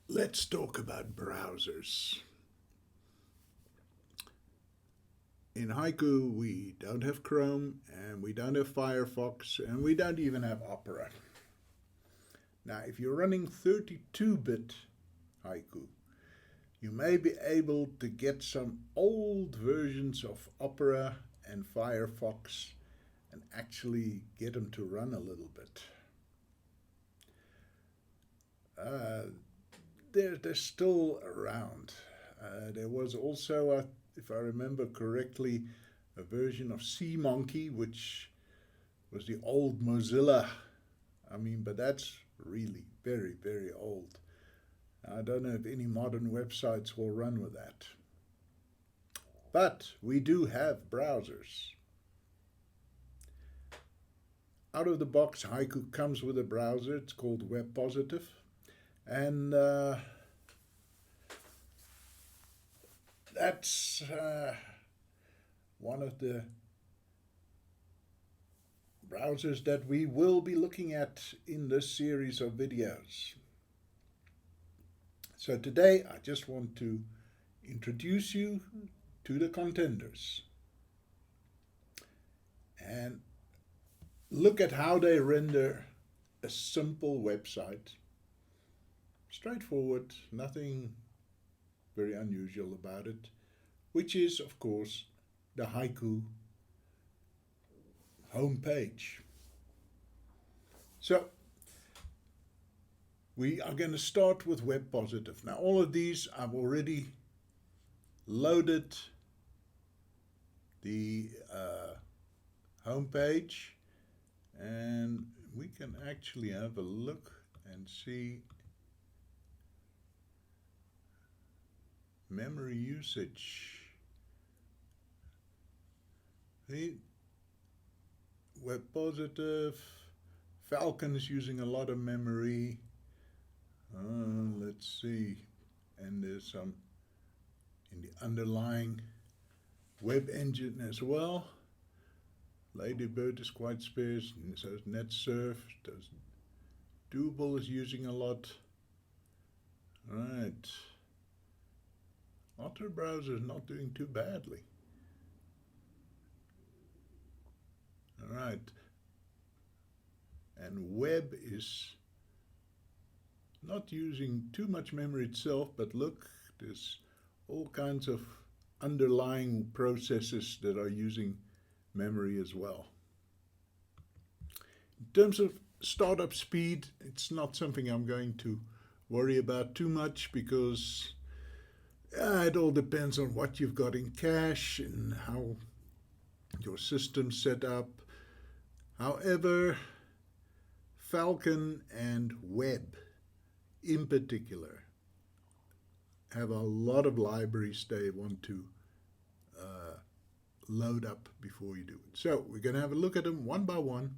Let's talk about browsers. In Haiku, we don't have Chrome, and we don't have Firefox, and we don't even have Opera. Now, if you're running 32-bit Haiku, you may be able to get some old versions of Opera and Firefox and actually get them to run a little bit. Uh, they're still around. There was also, if I remember correctly, a version of SeaMonkey, which was the old Mozilla. But that's really very, very old. I don't know if any modern websites will run with that. But we do have browsers. Out of the box, Haiku comes with a browser. It's called Web Positive. And that's one of the browsers that we will be looking at in this series of videos. So today I just want to introduce you to the contenders and look at how they render a simple website. Straightforward, nothing very unusual about it, which is, of course, the Haiku homepage. So we are going to start with Web Positive. Now, all of these I've already loaded the homepage, and we can actually have a look and see memory usage. The Web Positive, Falcon is using a lot of memory. Let's see, and there's some in the underlying web engine as well. Ladybird is quite sparse, and so is NetSurf. Doable is using a lot. Right. Otter browser is not doing too badly. All right. And web is not using too much memory itself, but look, there's all kinds of underlying processes that are using memory as well. In terms of startup speed, it's not something I'm going to worry about too much because it all depends on what you've got in cache and how your system's set up. However, Falcon and Web in particular have a lot of libraries they want to load up before you do it. So we're going to have a look at them one by one.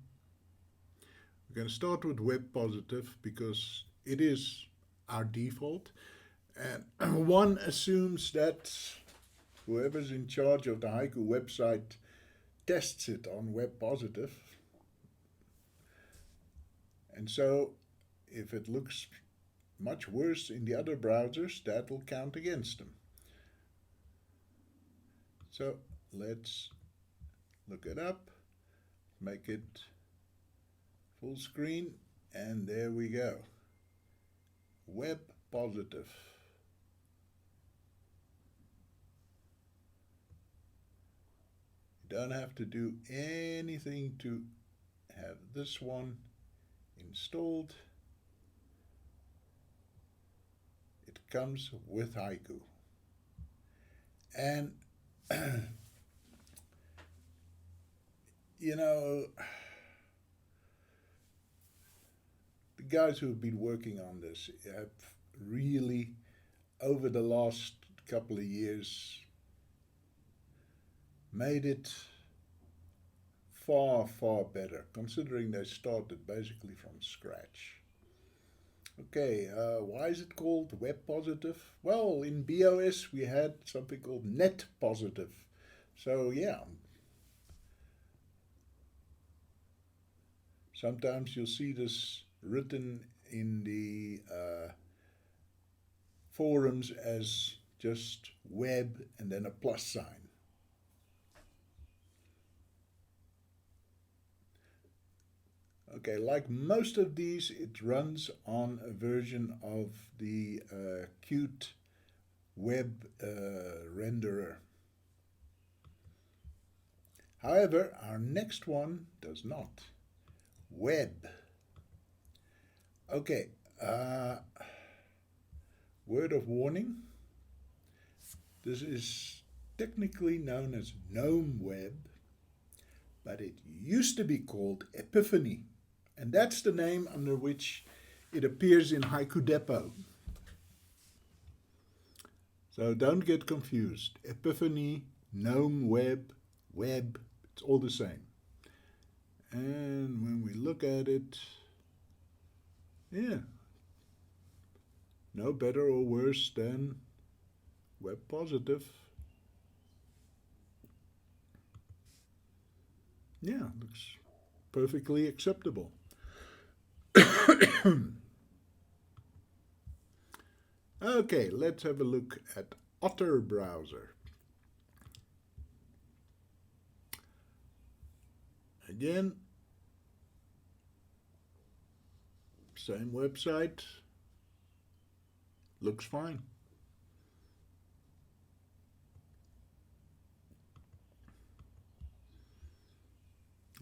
We're going to start with Web Positive because it is our default. And one assumes that whoever's in charge of the Haiku website tests it on Web Positive. And so if it looks much worse in the other browsers, that will count against them. So let's look it up, make it full screen, and there we go. Web Positive. You don't have to do anything to have this one installed. It comes with Haiku. And the guys who have been working on this have really, over the last couple of years, made it far, far better, considering they started basically from scratch. Okay, why is it called Web Positive? Well, in BOS we had something called Net Positive. So yeah, sometimes you'll see this written in the forums as just web and then a plus sign. Okay, like most of these, it runs on a version of the Qt web renderer. However, our next one does not. Web. Okay, word of warning. This is technically known as GNOME Web, but it used to be called Epiphany, and that's the name under which it appears in Haiku Depot. So don't get confused. Epiphany, GNOME Web, Web, it's all the same. And when we look at it, yeah, no better or worse than Web Positive. Yeah, looks perfectly acceptable. Okay, let's have a look at Otter browser. Again, same website, looks fine.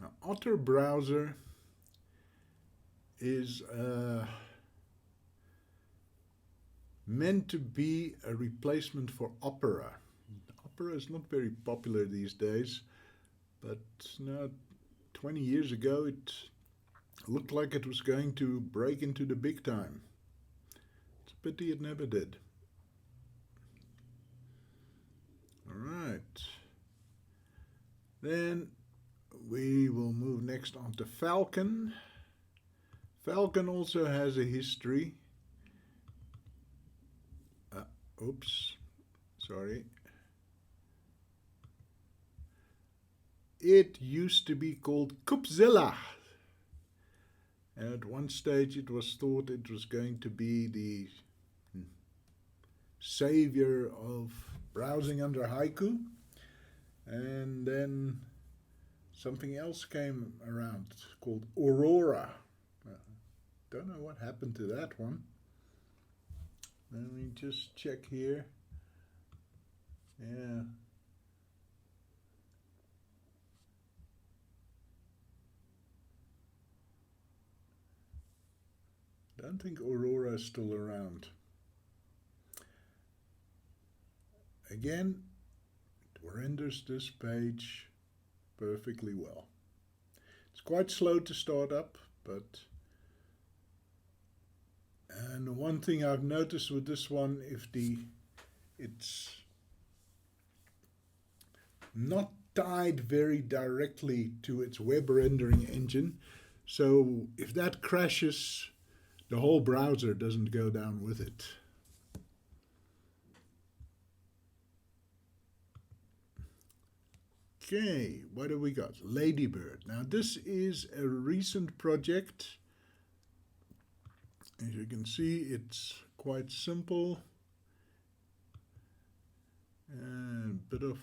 Now, Otter browser is meant to be a replacement for Opera. Opera is not very popular these days, but now 20 years ago it looked like it was going to break into the big time. It's a pity it never did. All right. Then we will move next on to Falcon. Falcon also has a history. Oops, sorry. It used to be called Koopzilla. And at one stage it was thought it was going to be the savior of browsing under Haiku. And then something else came around called Aurora. Don't know what happened to that one. Let me just check here. Yeah. Don't think Aurora is still around. Again, it renders this page perfectly well. It's quite slow to start up, but and the one thing I've noticed with this one, it's not tied very directly to its web rendering engine, so if that crashes, the whole browser doesn't go down with it. Okay, what have we got? Ladybird. Now this is a recent project. As you can see, it's quite simple. And a bit of...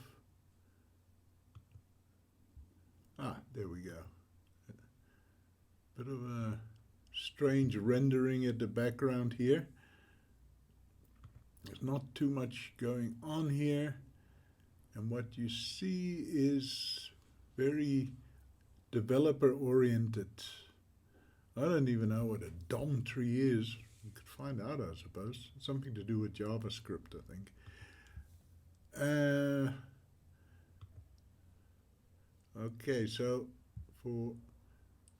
there we go. A bit of a strange rendering at the background here. There's not too much going on here. And what you see is very developer-oriented. I don't even know what a DOM tree is. You could find out, I suppose. It's something to do with JavaScript, I think. Okay, so for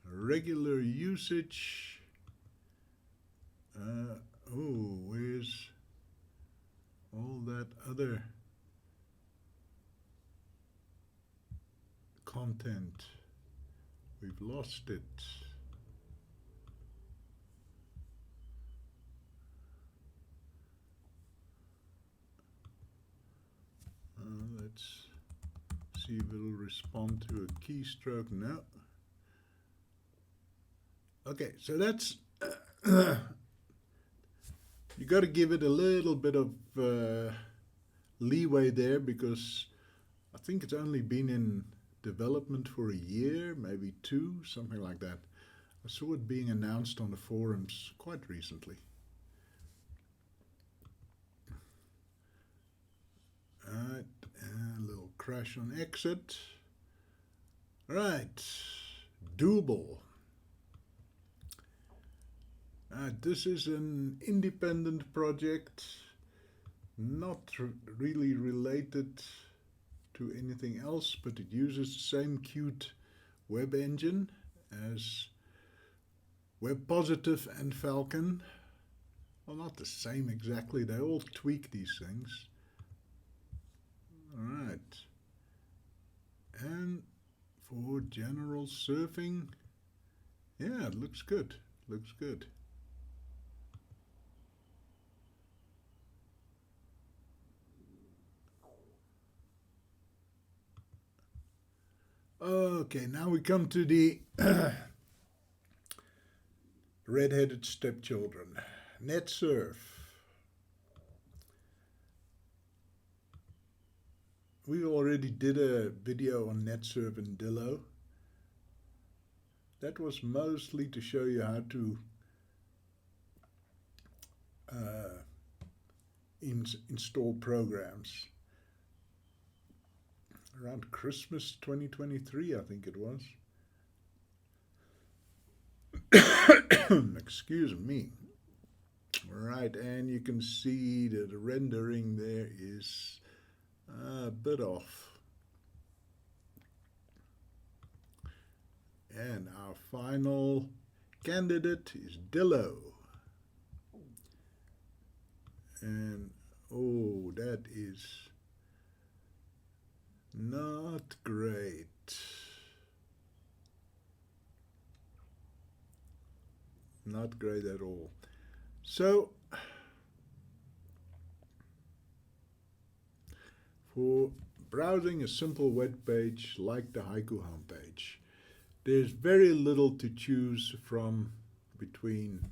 regular usage, where's all that other content? We've lost it. Let's see if it'll respond to a keystroke. No. Okay, so that's You got to give it a little bit of leeway there, because I think it's only been in development for a year, maybe two, something like that. I saw it being announced on the forums quite recently. Alright, a little crash on exit. Right, Doable. This is an independent project, not really related to anything else, but it uses the same cute web engine as WebPositive and Falcon. Well, not the same exactly, they all tweak these things. Alright, and for general surfing, yeah, it looks good, looks good. Okay, now we come to the red-headed stepchildren. NetSurf. We already did a video on NetSurf and Dillo. That was mostly to show you how to install programs. Around Christmas 2023, I think it was. Excuse me. Right, and you can see that the rendering there is a bit off. And our final candidate is Dillo. And oh, that is not great. Not great at all. So, for browsing a simple web page like the Haiku homepage, there's very little to choose from between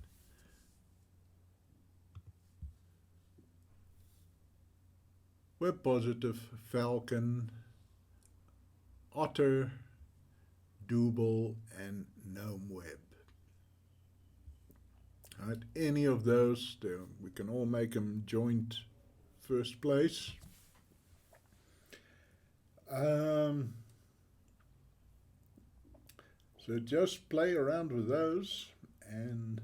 WebPositive, Falcon, Otter, Doable, and GNOME Web. Right, any of those, we can all make them joint first place. So just play around with those and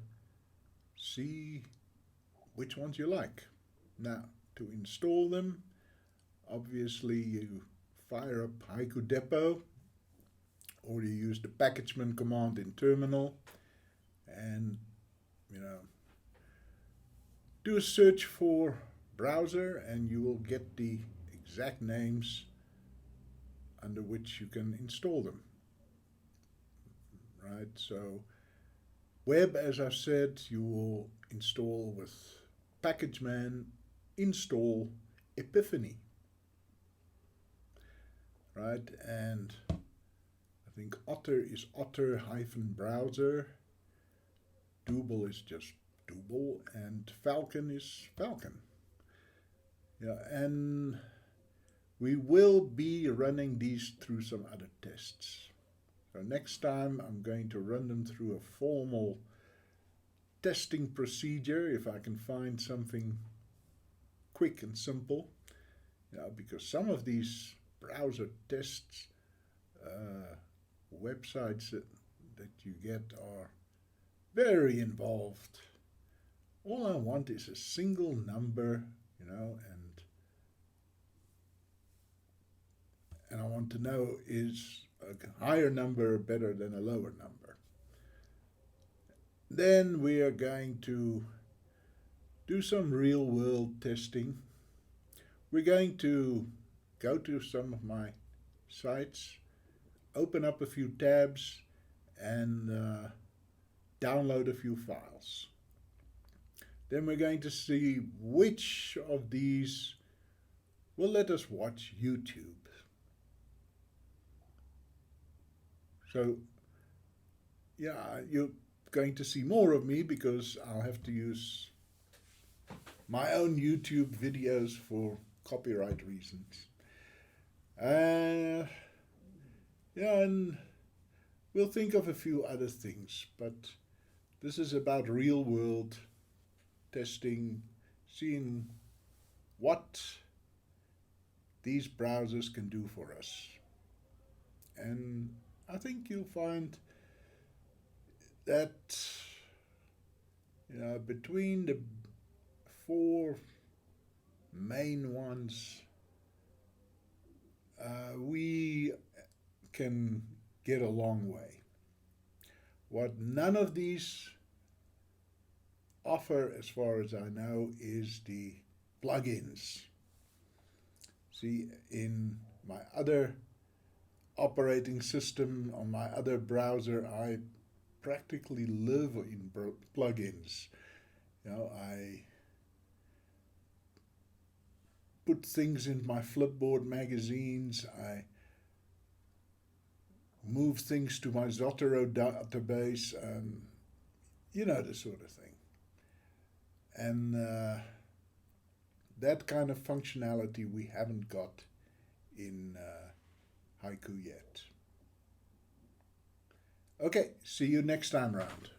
see which ones you like. Now, to install them, obviously you fire up Haiku Depot, or you use the packageman command in terminal, and do a search for browser, and you will get the exact names under which you can install them. Right, so web, as I've said, you will install with packageman install Epiphany. Right, and I think Otter is Otter-browser, Doable is just Doable, and Falcon is Falcon. Yeah, and we will be running these through some other tests. So next time I'm going to run them through a formal testing procedure, if I can find something quick and simple. Because some of these browser tests websites that you get are very involved. All I want is a single number, and I want to know, is a higher number better than a lower number. Then we are going to do some real world testing. We're going to go to some of my sites, open up a few tabs, and download a few files. Then we're going to see which of these will let us watch YouTube. So, yeah, you're going to see more of me because I'll have to use my own YouTube videos for copyright reasons. Yeah, and we'll think of a few other things, but this is about real world testing, seeing what these browsers can do for us. And I think you'll find that between the four main ones, we can get a long way. What none of these offer, as far as I know, is the plugins. See, in my other operating system, on my other browser, I practically live in plugins. I put things in my Flipboard magazines. I move things to my Zotero database, and the sort of thing. And that kind of functionality we haven't got in Haiku yet. Okay, see you next time round.